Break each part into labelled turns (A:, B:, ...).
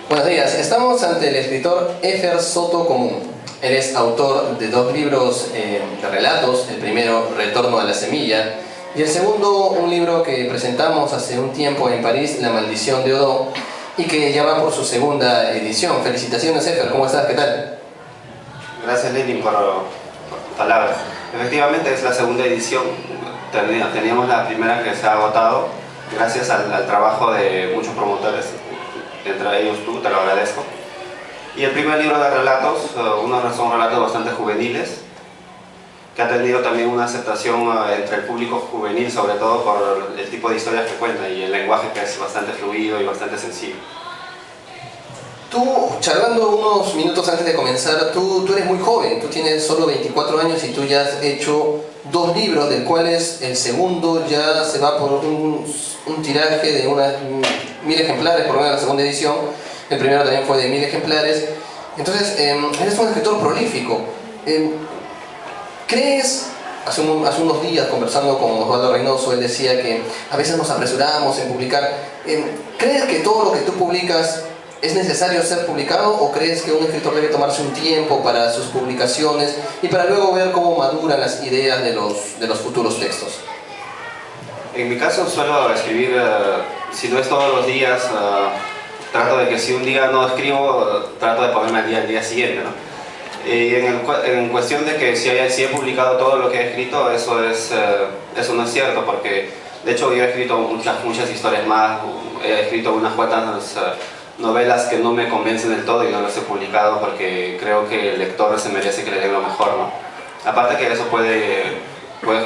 A: Buenos días, estamos ante el escritor Efer Soto Común. Él es autor de dos libros de relatos, el primero Retorno a la Semilla y el segundo un libro que presentamos hace un tiempo en París, La Maldición de Odo, y que ya va por su segunda edición. Felicitaciones, Efer, ¿cómo estás? ¿Qué tal?
B: Gracias, Lenin, por tus palabras. Efectivamente es la segunda edición, teníamos la primera que se ha agotado gracias al trabajo de muchos promotores, entre ellos tú, te lo agradezco. Y el primer libro de relatos, son relatos bastante juveniles, que ha tenido también una aceptación entre el público juvenil, sobre todo por el tipo de historias que cuenta y el lenguaje que es bastante fluido y bastante sencillo.
A: Tú, charlando unos minutos antes de comenzar, tú eres muy joven, tú tienes solo 24 años y tú ya has hecho dos libros, del cuales el segundo ya se va por un tiraje de unas 1000 ejemplares, por lo menos la segunda edición. El primero también fue de 1000 ejemplares. Entonces, eres un escritor prolífico. ¿Crees? Hace unos días, conversando con Osvaldo Reynoso, él decía que a veces nos apresuramos en publicar. ¿Crees que todo lo que tú publicas es necesario ser publicado, o crees que un escritor debe tomarse un tiempo para sus publicaciones y para luego ver cómo maduran las ideas de los futuros textos?
B: En mi caso suelo escribir, si no es todos los días, trato de que si un día no escribo, trato de ponerme al día siguiente, ¿no? Y en cuestión de que si he publicado todo lo que he escrito, eso no es cierto, porque de hecho yo he escrito muchas historias más, he escrito unas cuantas novelas que no me convencen del todo y no las he publicado porque creo que el lector se merece que le den lo mejor, ¿no? Aparte que eso puede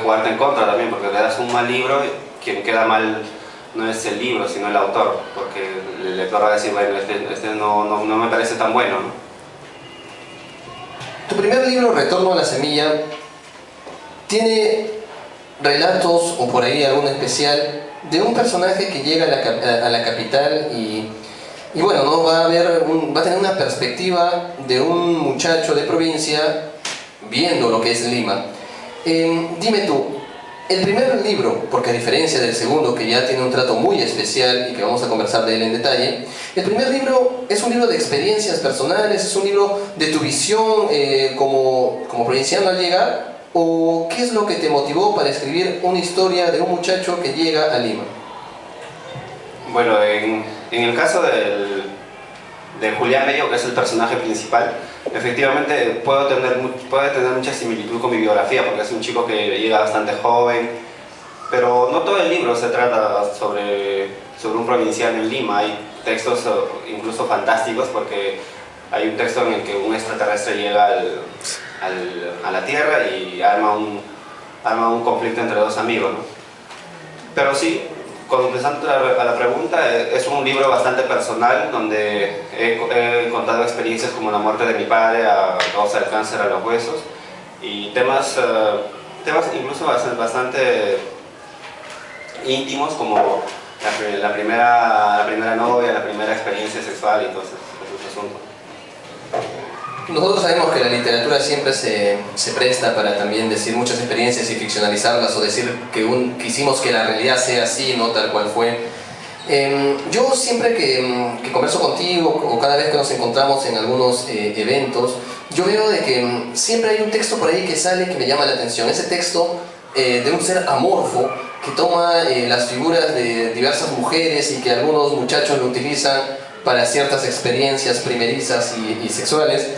B: jugarte en contra también, porque le das un mal libro, quien queda mal no es el libro, sino el autor, porque el lector va a decir, bueno, este no me parece tan bueno, ¿no?
A: Tu primer libro, Retorno a la Semilla, tiene relatos, o por ahí algún especial, de un personaje que llega a la capital y bueno, ¿no? va a tener una perspectiva de un muchacho de provincia viendo lo que es Lima. Dime tú, el primer libro, porque a diferencia del segundo, que ya tiene un trato muy especial y que vamos a conversar de él en detalle, el primer libro es un libro de experiencias personales, es un libro de tu visión como provinciano al llegar, o ¿qué es lo que te motivó para escribir una historia de un muchacho que llega a Lima?
B: Bueno, en el caso de Julián Bello, que es el personaje principal, efectivamente puede tener mucha similitud con mi biografía, porque es un chico que llega bastante joven, pero no todo el libro se trata sobre un provinciano en Lima. Hay textos incluso fantásticos, porque hay un texto en el que un extraterrestre llega a la Tierra y arma un conflicto entre dos amigos, ¿no? Pero sí, contestando a la pregunta, es un libro bastante personal, donde he contado experiencias como la muerte de mi padre a causa del cáncer a los huesos, y temas incluso bastante íntimos, como la primera novia, la primera experiencia sexual y todo ese asunto.
A: Nosotros sabemos que la literatura siempre se presta para también decir muchas experiencias y ficcionalizarlas, o decir que quisimos que la realidad sea así, no tal cual fue. Yo siempre que converso contigo, o cada vez que nos encontramos en algunos eventos, yo veo de que siempre hay un texto por ahí que sale que me llama la atención. Ese texto de un ser amorfo que toma las figuras de diversas mujeres y que algunos muchachos lo utilizan para ciertas experiencias primerizas y sexuales.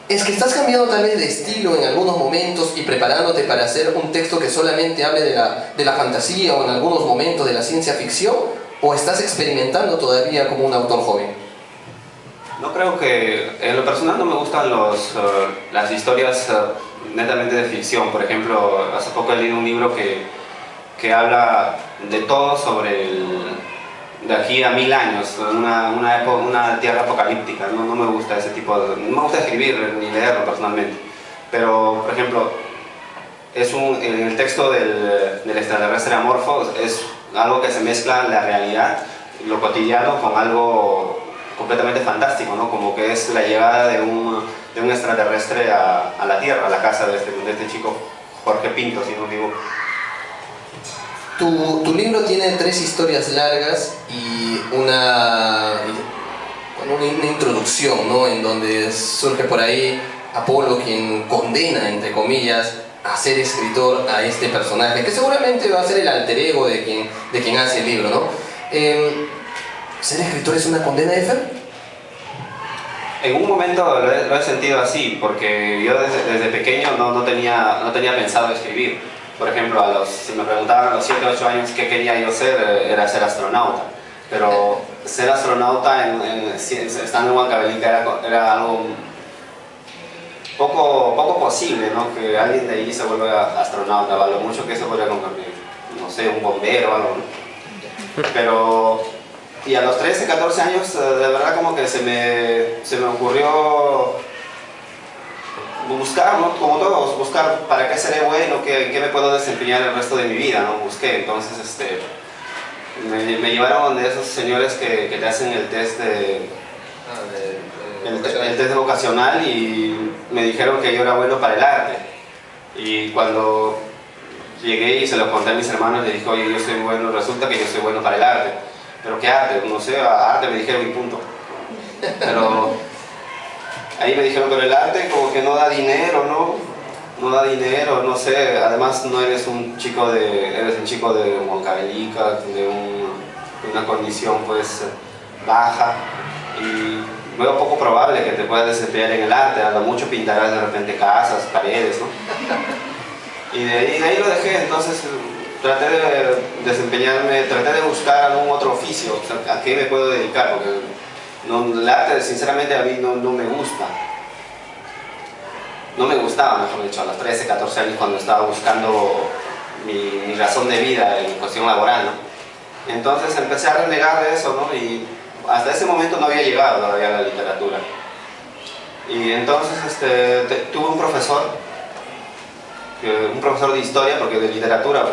A: Es que estás cambiando tal vez de estilo en algunos momentos y preparándote para hacer un texto que solamente hable de la fantasía, o en algunos momentos de la ciencia ficción, o estás experimentando todavía como un autor joven.
B: No creo que, en lo personal no me gustan las historias netamente de ficción. Por ejemplo, hace poco he leído un libro que habla de todo sobre de aquí a 1000 años, una tierra apocalíptica. No me gusta ese tipo no me gusta escribir ni leerlo personalmente, pero por ejemplo en el texto del extraterrestre amorfo es algo que se mezcla la realidad, lo cotidiano, con algo completamente fantástico, ¿no? Como que es la llegada de un extraterrestre a la Tierra, a la casa de este chico Jorge Pinto, si no me equivoco.
A: Tu libro tiene 3 historias largas y una una introducción, ¿no? En donde surge por ahí Apolo, quien condena, entre comillas, a ser escritor a este personaje, que seguramente va a ser el alter ego de quien hace el libro, ¿no? ¿Ser escritor es una condena, Efer?
B: En un momento lo he sentido así, porque yo desde pequeño no tenía pensado escribir. Por ejemplo, si me preguntaban a los 7 o 8 años qué quería yo ser, era ser astronauta. Pero ser astronauta estando en Huancavelica era algo poco posible, ¿no? Que alguien de ahí se vuelva astronauta, a lo mucho que se vuelva convertir, no sé, un bombero o algo, ¿no? Pero, y a los 13, 14 años, de verdad como que se me ocurrió buscar, ¿no? Como todos, buscar para qué seré bueno, qué me puedo desempeñar el resto de mi vida, ¿no? Busqué, entonces me llevaron de esos señores que te hacen el test el test vocacional y me dijeron que yo era bueno para el arte. Y cuando llegué y se lo conté a mis hermanos, les dije, oye, yo soy bueno, resulta que yo soy bueno para el arte. ¿Pero qué arte? No sé, arte me dijeron y punto. Pero ahí me dijeron, pero el arte como que no da dinero, ¿no? No da dinero, no sé, además no eres un chico eres un chico de Huancavelica, de una condición pues baja y veo poco probable que te puedas desempeñar en el arte, a lo mucho pintarás de repente casas, paredes, ¿no? Y de ahí lo dejé, entonces traté de desempeñarme, traté de buscar algún otro oficio, o sea, a qué me puedo dedicar, porque el arte sinceramente a mí no me gusta. No me gustaba, mejor dicho, a los 13, 14 años cuando estaba buscando mi razón de vida en cuestión laboral, ¿no? Entonces empecé a renegar de eso, ¿no? Y hasta ese momento no había llegado todavía a la literatura. Y entonces tuve un profesor de historia, porque de literatura,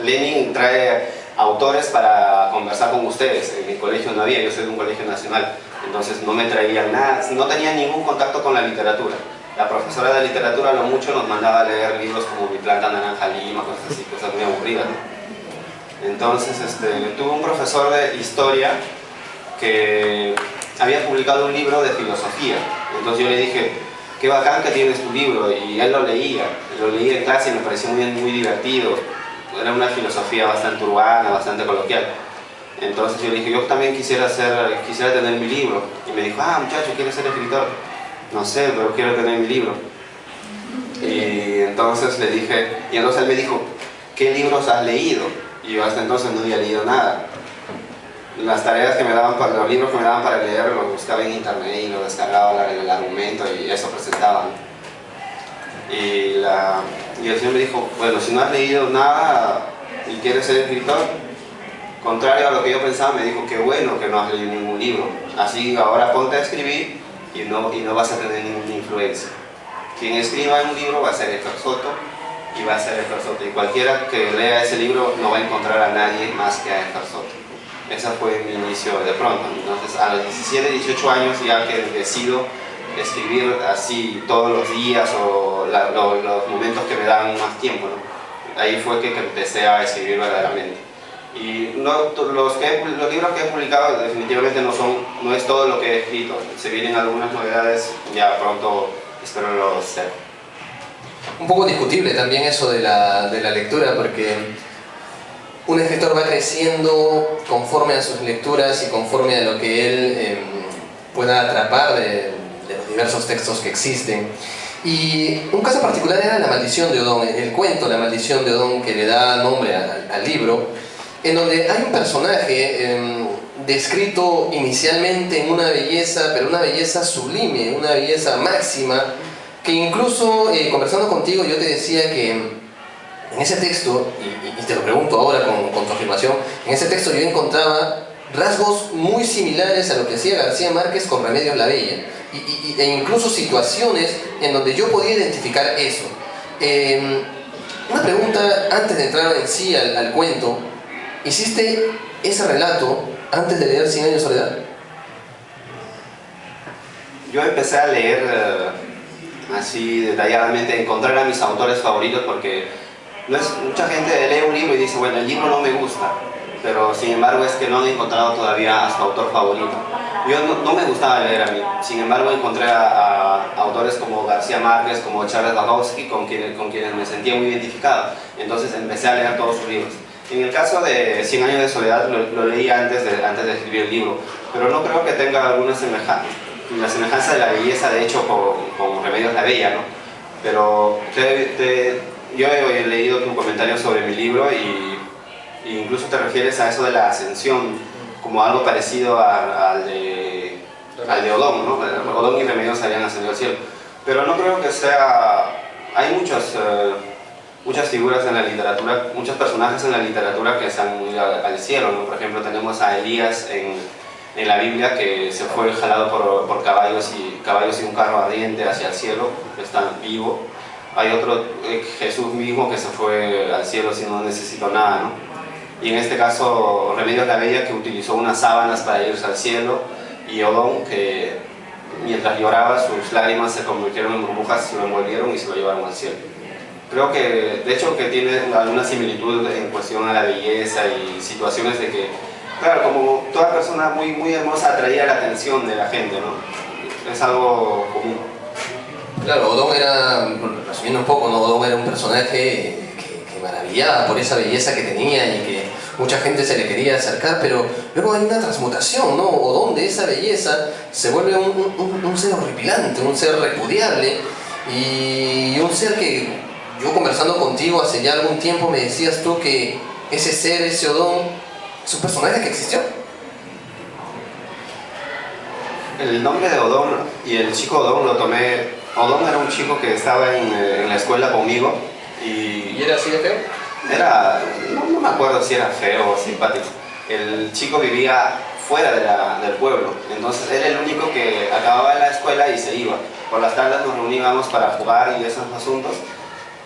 B: Lenin trae autores para conversar con ustedes. En mi colegio no había, yo soy de un colegio nacional, entonces no me traían nada, no tenía ningún contacto con la literatura. La profesora de literatura a lo mucho nos mandaba a leer libros como Mi planta naranja lima, cosas así, cosas muy aburridas, ¿no? Entonces tuve un profesor de historia que había publicado un libro de filosofía. Entonces yo le dije, qué bacán que tienes tu libro, y él lo leía en clase y me pareció muy divertido. Era una filosofía bastante urbana, bastante coloquial. Entonces yo le dije, yo también quisiera tener mi libro. Y me dijo, muchacho, ¿quieres ser escritor? No sé, pero quiero tener mi libro. Y entonces le dije, y entonces él me dijo, ¿qué libros has leído? Y yo hasta entonces no había leído nada. Las tareas que me daban, los libros que me daban para leer, los buscaba en internet y los descargaba el argumento y eso presentaba, ¿no? Y el señor me dijo, bueno, si no has leído nada y quieres ser escritor, contrario a lo que yo pensaba, me dijo, qué bueno que no has leído ningún libro. Así ahora ponte a escribir y no vas a tener ninguna influencia. Quien escriba un libro va a ser Efer Soto y va a ser Efer Soto. Y cualquiera que lea ese libro no va a encontrar a nadie más que a Efer Soto. Ese fue mi inicio de pronto. Entonces a los 17, 18 años ya que decido escribir así todos los días o los momentos que me dan más tiempo, ¿no? Ahí fue que empecé a escribir verdaderamente. Y los libros que he publicado definitivamente no es todo lo que he escrito. Se vienen algunas novedades, ya pronto espero lo ser.
A: Un poco discutible también eso de la lectura, porque un escritor va creciendo conforme a sus lecturas y conforme a lo que él pueda atrapar de los diversos textos que existen. Y un caso particular era La maldición de Odón, el cuento La maldición de Odón, que le da nombre al libro, en donde hay un personaje descrito inicialmente en una belleza, pero una belleza sublime, una belleza máxima, que incluso conversando contigo yo te decía que en ese texto, y te lo pregunto ahora con tu afirmación, en ese texto yo encontraba rasgos muy similares a lo que hacía García Márquez con Remedios la Bella, e incluso situaciones en donde yo podía identificar eso. Una pregunta antes de entrar en sí al cuento. ¿Hiciste ese relato antes de leer Cien años de soledad?
B: Yo empecé a leer así detalladamente, encontrar a mis autores favoritos, porque mucha gente lee un libro y dice, bueno, el libro no me gusta, pero sin embargo es que no han encontrado todavía a su autor favorito. Yo no me gustaba leer a mí, sin embargo encontré a autores como García Márquez, como Charles Bukowski, con quienes me sentía muy identificado. Entonces empecé a leer todos sus libros. En el caso de Cien años de soledad lo leí antes de escribir el libro, pero no creo que tenga alguna semejanza, la semejanza de la belleza, de hecho, con Remedios la Bella, ¿no? Pero yo he leído tu comentario sobre mi libro y incluso te refieres a eso de la ascensión como algo parecido al de Odón, ¿no? Odón y Remedios habían ascendido al cielo. Pero no creo que sea... Hay muchas figuras en la literatura, muchos personajes en la literatura que se han ido al cielo, ¿no? Por ejemplo, tenemos a Elías en la Biblia, que se fue jalado por caballos y un carro ardiente hacia el cielo, que está vivo. Hay otro, Jesús mismo, que se fue al cielo si no necesitó nada, ¿no? Y en este caso, Remedios la Bella, que utilizó unas sábanas para irse al cielo, y Odón, que mientras lloraba, sus lágrimas se convirtieron en burbujas, se lo envolvieron y se lo llevaron al cielo. Creo que, de hecho, que tiene alguna similitud en cuestión a la belleza y situaciones de que, claro, como toda persona muy, muy hermosa atraía la atención de la gente, ¿no? Es algo común.
A: Claro, Odón era, resumiendo un poco, ¿no? Odón era un personaje que maravillaba por esa belleza que tenía y que mucha gente se le quería acercar, pero luego hay una transmutación, ¿no? Odón de esa belleza se vuelve un ser horripilante, un ser repudiable y un ser que yo, conversando contigo hace ya algún tiempo, me decías tú que ese ser, ese Odón, es un personaje que existió.
B: El nombre de Odón y el chico Odón lo tomé... Odón era un chico que estaba en la escuela conmigo
A: ¿Y era así de feo?
B: No me acuerdo si era feo o simpático. El chico vivía fuera del pueblo, entonces era el único que acababa la escuela y se iba. Por las tardes nos reuníamos para jugar y esos asuntos.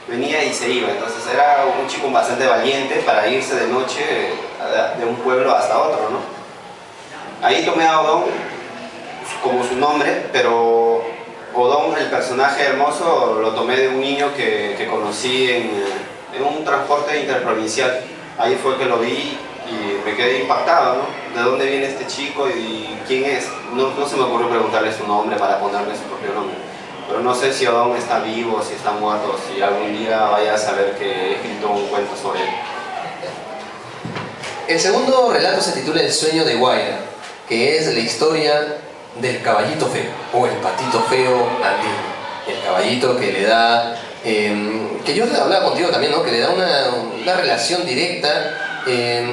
B: Venía y se iba, entonces era un chico bastante valiente para irse de noche de un pueblo hasta otro, ¿no? Ahí tomé a Odón como su nombre, pero Odón, el personaje hermoso, lo tomé de un niño que conocí en un transporte interprovincial. Ahí fue que lo vi y me quedé impactado, ¿no? ¿De dónde viene este chico y quién es? No se me ocurrió preguntarle su nombre para ponerle su propio nombre. Pero no sé si Odón está vivo, si está muerto, si algún día vaya a saber que he escrito un cuento sobre él.
A: El segundo relato se titula El sueño de Guaira, que es la historia del caballito feo, o el patito feo andino. El caballito que le da, que yo hablaba contigo también, ¿no? Que le da una relación directa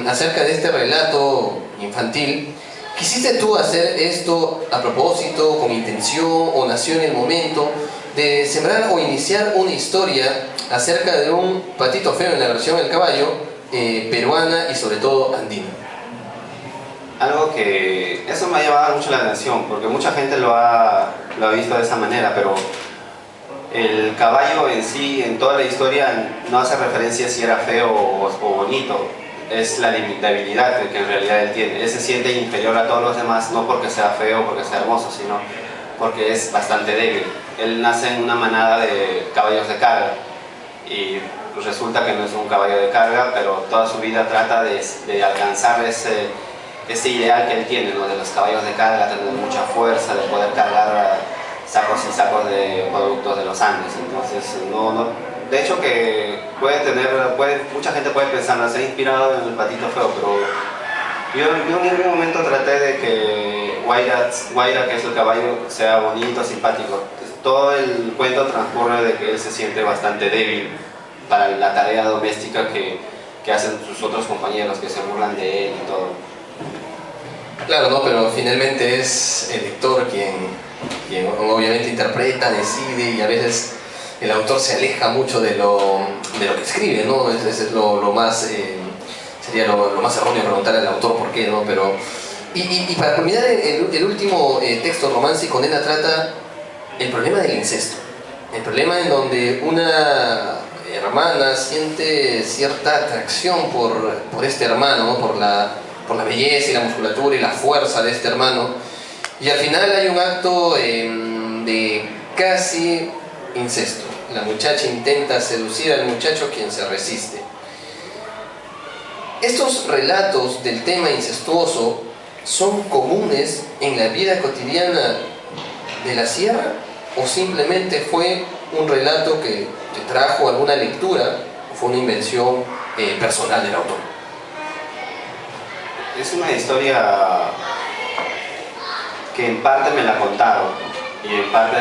A: acerca de este relato infantil. ¿Quisiste tú hacer esto a propósito, con intención, o nació en el momento de sembrar o iniciar una historia acerca de un patito feo en la versión del caballo, peruana y sobre todo andina?
B: Algo que... eso me ha llamado mucho la atención, porque mucha gente lo ha visto de esa manera, pero el caballo en sí, en toda la historia, no hace referencia si era feo o bonito. Es la debilidad que en realidad él tiene. Él se siente inferior a todos los demás, no porque sea feo o porque sea hermoso, sino porque es bastante débil. Él nace en una manada de caballos de carga y pues resulta que no es un caballo de carga, pero toda su vida trata de alcanzar ese ideal que él tiene, ¿no? De los caballos de carga, tener mucha fuerza, de poder cargar sacos y sacos de productos de los Andes. Entonces, de hecho que mucha gente puede pensar, se ha inspirado en el patito feo, pero yo en ningún momento traté de que Guaira, que es el caballo, sea bonito, simpático. Todo el cuento transcurre de que él se siente bastante débil para la tarea doméstica que hacen sus otros compañeros, que se burlan de él y todo.
A: Claro, ¿no? Pero finalmente es el lector quien obviamente interpreta, decide, y a veces el autor se aleja mucho de lo que escribe, ¿no? Es lo más, sería lo más erróneo preguntar al autor por qué, ¿no? Pero, y para terminar, el último texto, Romance y Condena, trata el problema del incesto. El problema en donde una hermana siente cierta atracción por este hermano, ¿no? Por la belleza y la musculatura y la fuerza de este hermano. Y al final hay un acto de casi incesto. La muchacha intenta seducir al muchacho, quien se resiste. Estos relatos del tema incestuoso son comunes en la vida cotidiana de la sierra, o simplemente fue un relato que te trajo alguna lectura o fue una invención personal del autor?
B: Es una historia que en parte me la contaron y en parte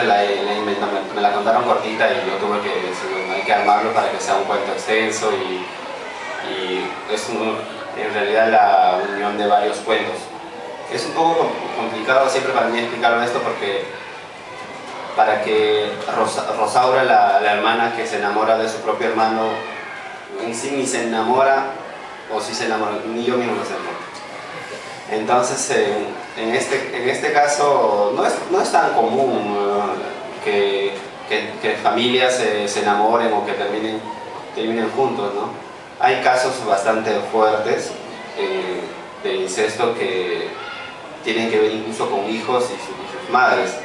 B: me la contaron cortita y yo tuve que decir, bueno, hay que armarlo para que sea un cuento extenso y es en realidad la unión de varios cuentos. Es un poco complicado siempre para mí explicarlo esto porque para que Rosaura, la hermana que se enamora de su propio hermano, en sí ni se enamora, o si se enamora, ni yo mismo lo sé. Entonces, en este caso, no es tan común que familias se enamoren o que terminen juntos, ¿no? Hay casos bastante fuertes de incesto que tienen que ver incluso con hijos y sus madres,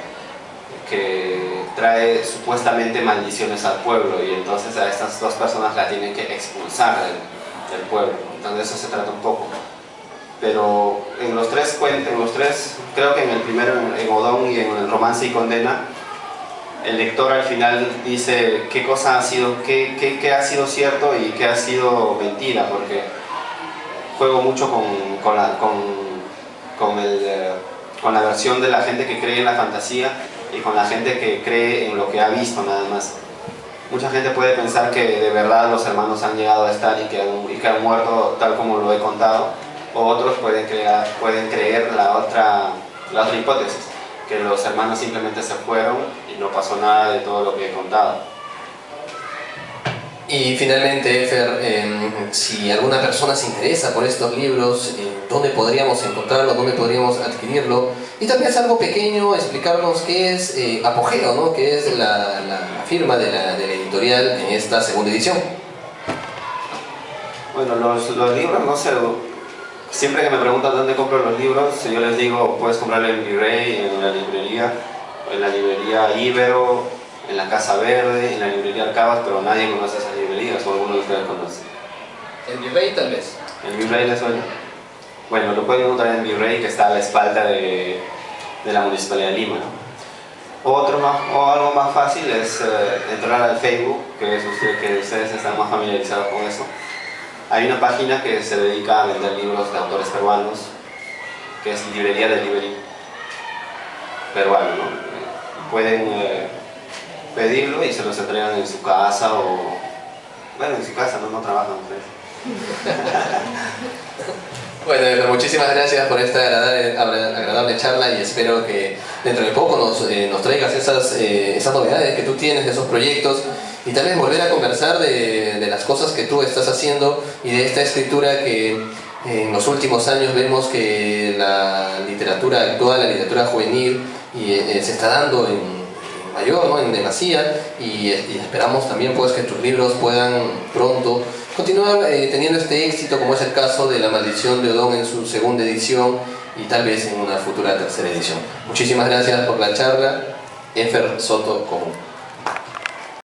B: que trae supuestamente maldiciones al pueblo y entonces a estas dos personas la tienen que expulsar del pueblo. Entonces de eso se trata un poco. Pero en los tres cuentos, creo que en el primero, en Odón y en el Romance y Condena, el lector al final dice qué cosa ha sido, qué ha sido cierto y qué ha sido mentira, porque juego mucho con la versión de la gente que cree en la fantasía y con la gente que cree en lo que ha visto nada más. Mucha gente puede pensar que de verdad los hermanos han llegado a estar y que han muerto tal como lo he contado, o otros pueden creer la otra hipótesis, que los hermanos simplemente se fueron y no pasó nada de todo lo que he contado.
A: Y finalmente, Efer, si alguna persona se interesa por estos libros, ¿dónde podríamos encontrarlo? ¿Dónde podríamos adquirirlo? Y también es algo pequeño, explicarnos qué es Apogeo, ¿no? Que es la firma de la editorial en esta segunda edición.
B: Bueno, los libros, no sé, siempre que me preguntan dónde compro los libros, yo les digo, puedes comprarlo en Virrey, en la librería Ibero, en la Casa Verde, en la librería Arcabas, pero nadie conoce esas librerías, o alguno de ustedes conoce.
A: ¿En Virrey tal vez?
B: ¿En Virrey les suena? Bueno, lo pueden encontrar en Virrey, que está a la espalda de la Municipalidad de Lima, ¿no? O algo más fácil es entrar al Facebook, que ustedes están más familiarizados con eso. Hay una página que se dedica a vender libros de autores peruanos, que es Librería Delivery peruano, ¿no? Pueden pedirlo y se los entregan en su casa o... Bueno, en su casa, no trabajan ustedes.
A: Bueno, muchísimas gracias por esta agradable charla y espero que dentro de poco nos traigas esas novedades que tú tienes, esos proyectos, y tal vez volver a conversar de las cosas que tú estás haciendo y de esta escritura que en los últimos años vemos que la literatura actual, la literatura juvenil, se está dando en mayor, ¿no? En demasía, y esperamos también pues que tus libros puedan pronto continuar teniendo este éxito, como es el caso de La Maldición de Odón en su segunda edición y tal vez en una futura tercera edición. Muchísimas gracias por la charla, Efer Soto Común.